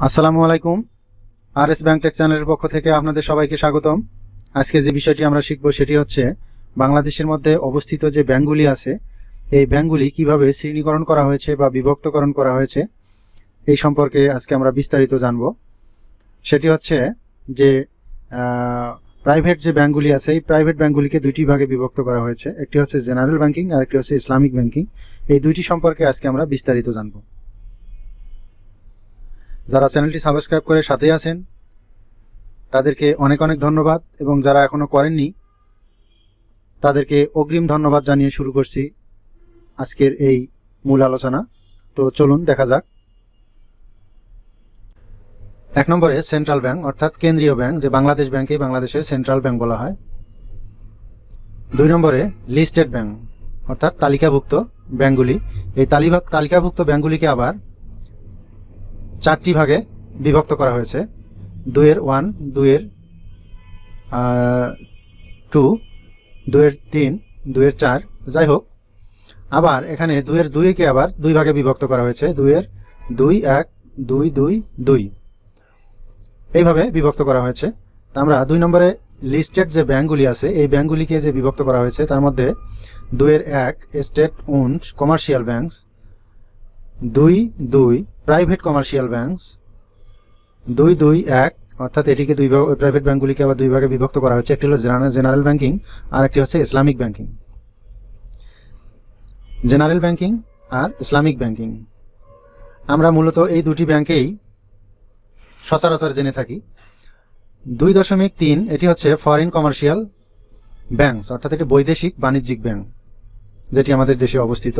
আসসালামু আলাইকুম। Rsbanktech চ্যানেলের পক্ষ থেকে আপনাদের সবাইকে স্বাগতম। আজকে যে বিষয়টি আমরা শিখব সেটি হচ্ছে বাংলাদেশের মধ্যে অবস্থিত যে ব্যাংকগুলি আছে এই ব্যাংকগুলি কিভাবে শ্রেণীকরণ করা হয়েছে বা বিভক্তকরণ করা হয়েছে এই সম্পর্কে আজকে আমরা বিস্তারিত জানব। সেটি হচ্ছে যে প্রাইভেট যে ব্যাংকগুলি আছে এই প্রাইভেট ব্যাংকগুলিকে দুইটি ভাগে বিভক্ত করা হয়েছে, একটি হচ্ছে জেনারেল ব্যাংকিং আর একটি হচ্ছে ইসলামিক ব্যাংকিং। এই দুইটি সম্পর্কে আজকে আমরা বিস্তারিত জানব। যারা চ্যানেলটি সাবস্ক্রাইব করে সাথেই আছেন তাদেরকে অনেক অনেক ধন্যবাদ, এবং যারা এখনো করেননি তাদেরকে অগ্রিম ধন্যবাদ জানিয়ে শুরু করছি আজকের এই মূল আলোচনা। তো চলুন দেখা যাক। এক নম্বরে সেন্ট্রাল ব্যাংক অর্থাৎ কেন্দ্রীয় ব্যাংক, যে বাংলাদেশ ব্যাংকে বাংলাদেশের সেন্ট্রাল ব্যাংক বলা হয়। দুই নম্বরে লিস্টেড ব্যাংক অর্থাৎ তালিকাভুক্ত ব্যাংকগুলি। এই তালিকাভুক্ত ব্যাংকগুলিকে আবার চারটি ভাগে বিভক্ত করা হয়েছে, 2-এর 1, 2-এর 2, 2-এর 3, 2-এর 4। যাই হোক, আবার এখানে 2-এর 2-কে আবার দুই ভাগে বিভক্ত করা হয়েছে, 2-এর 2, 1, 2, 2, 2 এইভাবে বিভক্ত করা হয়েছে। আমরা 2 নম্বরে লিস্টেড যে ব্যাংকগুলি আছে এই ব্যাংকগুলিকে যে বিভক্ত করা হয়েছে তার মধ্যে 2-এর 1 state owned commercial banks, 2 private commercial banks, 2 1 অর্থাৎ এটিকে প্রাইভেট ব্যাংকগুলিকে আবার দুই ভাগে বিভক্ত করা হয়েছে, একটি হলো জেনারেল ব্যাংকিং আর একটি হচ্ছে ইসলামিক ব্যাংকিং। জেনারেল ব্যাংকিং আর ইসলামিক ব্যাংকিং আমরা মূলত এই দুটি ব্যাংকেই সচরাচর জেনে থাকি। 2.3 এটি হচ্ছে ফরেন কমার্শিয়াল ব্যাংকস অর্থাৎ এটি বৈদেশিক বাণিজ্যিক ব্যাংক যেটি আমাদের দেশে অবস্থিত।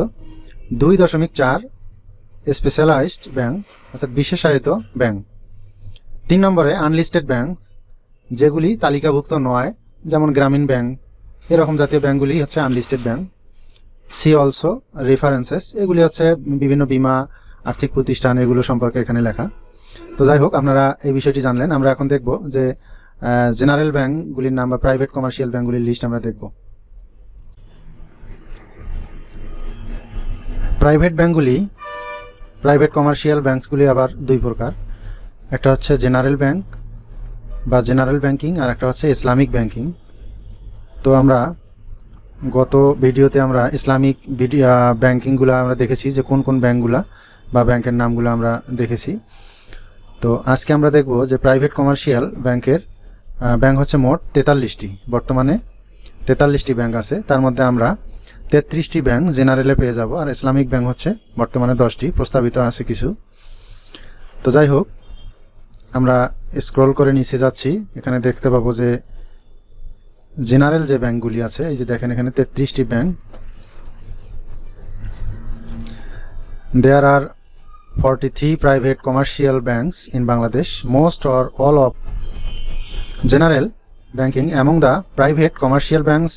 2.4 স্পেশালাইজড ব্যাংক অর্থাৎ বিশেষায়িত ব্যাংক। 3 নম্বরে আনলিস্টেড ব্যাংক, যেগুলি তালিকাভুক্ত নয়, যেমন গ্রামীণ ব্যাংক, এরকম জাতীয় ব্যাংকগুলি হচ্ছে unlisted bank. See also references, এগুলি হচ্ছে বিভিন্ন বীমা আর্থিক প্রতিষ্ঠান, এগুলো সম্পর্কে এখানে লেখা। তো যাই হোক, আপনারা এই বিষয়টি জানলেন। আমরা এখন দেখব যে জেনারেল ব্যাংকগুলির নাম বা প্রাইভেট কমার্শিয়াল ব্যাংকগুলির লিস্ট আমরা দেখব। প্রাইভেট কমার্শিয়াল ব্যাংকগুলি আবার দুই প্রকার, একটা হচ্ছে জেনারেল ব্যাংক বা জেনারেল ব্যাংকিং আর একটা হচ্ছে ইসলামিক ব্যাংকিং। তো আমরা গত ভিডিওতে আমরা ইসলামিক ব্যাংকিংগুলো আমরা দেখেছি, যে কোন কোন ব্যাংকগুলা বা ব্যাংকের নামগুলো আমরা দেখেছি। তো আজকে আমরা দেখব যে প্রাইভেট কমার্শিয়াল ব্যাংক হচ্ছে মোট 43টি, বর্তমানে 43টি ব্যাংক আছে। তার মধ্যে আমরা 33টি ব্যাংক জেনারেলে পেয়ে যাব, আর ইসলামিক ব্যাংক হচ্ছে বর্তমানে 10টি, প্রস্তাবিত আছে কিছু। তো যাই হোক, আমরা স্ক্রল করে নিচে যাচ্ছি, এখানে দেখতে পাবো যে জেনারেল যে ব্যাংকগুলি আছে, এই যে দেখেন এখানে 33টি bank. There are 43 private commercial banks in Bangladesh. Most or all of general banking among the private commercial banks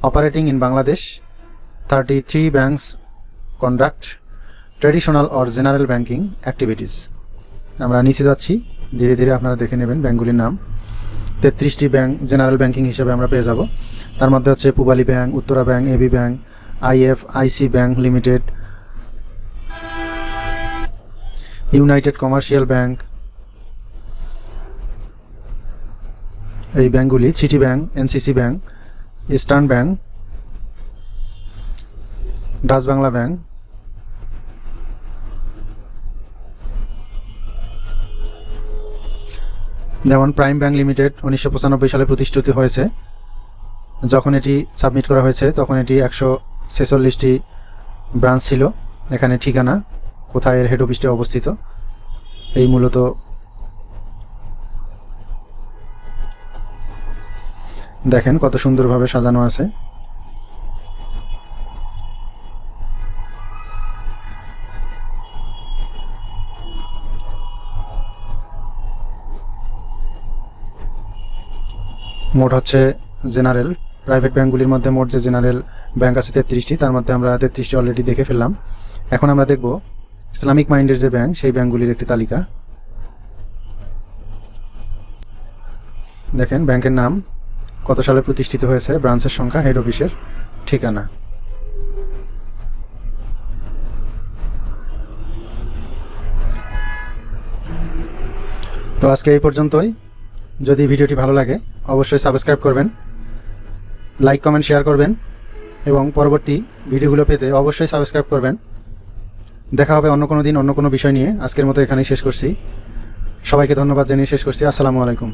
operating in Bangladesh. 33 banks conduct traditional or general banking activities. আমরা নিচে যাচ্ছি, ধীরে ধীরে আপনারা দেখে নেবেন ব্যাংকগুলির নাম। 33টি ব্যাংক জেনারেল ব্যাংকিং হিসেবে আমরা পেয়ে যাব। তার মধ্যে হচ্ছে Pubali Bank, Uttara Bank, A B Bank, IFIC Bank Limited, United Commercial Bank, এই ব্যাংকগুলি, City Bank, NCC Bank, Eastern Bank, Dutch Bangla Bank, যেমন প্রাইম ব্যাংক লিমিটেড 1995 সালে প্রতিষ্ঠিত হয়েছে। যখন এটি সাবমিট করা হয়েছে তখন এটি 146টি ব্রাঞ্চ ছিল। এখানে ঠিকানা কোথায়, এর হেড অফিসটি অবস্থিত, এই মূলত দেখেন কত সুন্দরভাবে সাজানো আছে। মোট হচ্ছে জেনারেল প্রাইভেট ব্যাংকগুলির মধ্যে মোট যে জেনারেল ব্যাংক আছে 33টি, তার মধ্যে আমরা 33টি অলরেডি দেখে ফেললাম। এখন আমরা দেখব ইসলামিক মাইন্ডের যে ব্যাংক, সেই ব্যাংকগুলির একটি তালিকা। দেখেন ব্যাংকের নাম, কত সালে প্রতিষ্ঠিত হয়েছে, ব্রাঞ্চের সংখ্যা, হেড অফিসের ঠিকানা। তো আজকে এই পর্যন্তই। যদি ভিডিওটি ভালো লাগে অবশ্যই সাবস্ক্রাইব করবেন, লাইক কমেন্ট শেয়ার করবেন এবং পরবর্তী ভিডিওগুলো পেতে অবশ্যই সাবস্ক্রাইব করবেন। দেখা হবে অন্য কোনো দিন অন্য কোনো বিষয় নিয়ে। আজকের মতো এখানেই শেষ করছি। সবাইকে ধন্যবাদ জানিয়ে শেষ করছি। আসসালামু আলাইকুম।